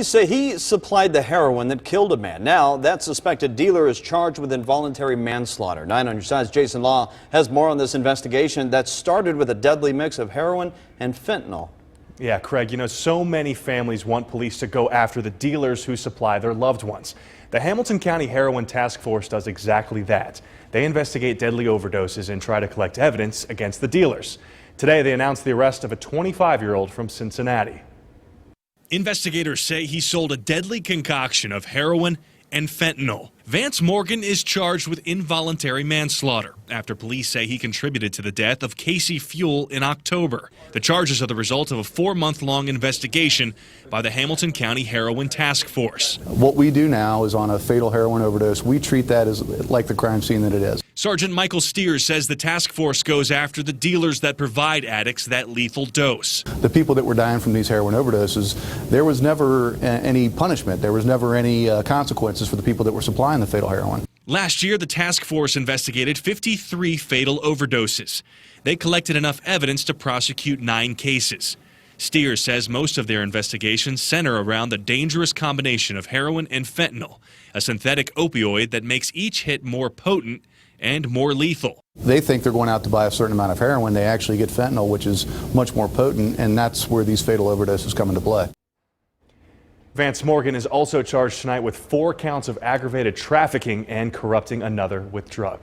Police say he supplied the heroin that killed a man. Now, that suspected dealer is charged with involuntary manslaughter. 9 on your side's Jason Law has more on this investigation that started with a deadly mix of heroin and fentanyl. Yeah, Craig, you know, so many families want police to go after the dealers who supply their loved ones. The Hamilton County Heroin Task Force does exactly that. They investigate deadly overdoses and try to collect evidence against the dealers. Today, they announced the arrest of a 25-year-old from Cincinnati. Investigators say he sold a deadly concoction of heroin and fentanyl. Vance Morgan is charged with involuntary manslaughter after police say he contributed to the death of Casey Fuel in October. The charges are the result of a 4-month-long investigation by the Hamilton County Heroin Task Force. What we do now is on a fatal heroin overdose, we treat that as like the crime scene that it is. Sergeant Michael Steers says the task force goes after the dealers that provide addicts that lethal dose. The people that were dying from these heroin overdoses, there was never any punishment. There was never any consequences for the people that were supplying the fatal heroin. Last year, the task force investigated 53 fatal overdoses. They collected enough evidence to prosecute 9 cases. Steers says most of their investigations center around the dangerous combination of heroin and fentanyl, a synthetic opioid that makes each hit more potent and more lethal. They think they're going out to buy a certain amount of heroin. They actually get fentanyl, which is much more potent, and that's where these fatal overdoses come into play. Vance Morgan is also charged tonight with 4 counts of aggravated trafficking and corrupting another with drugs.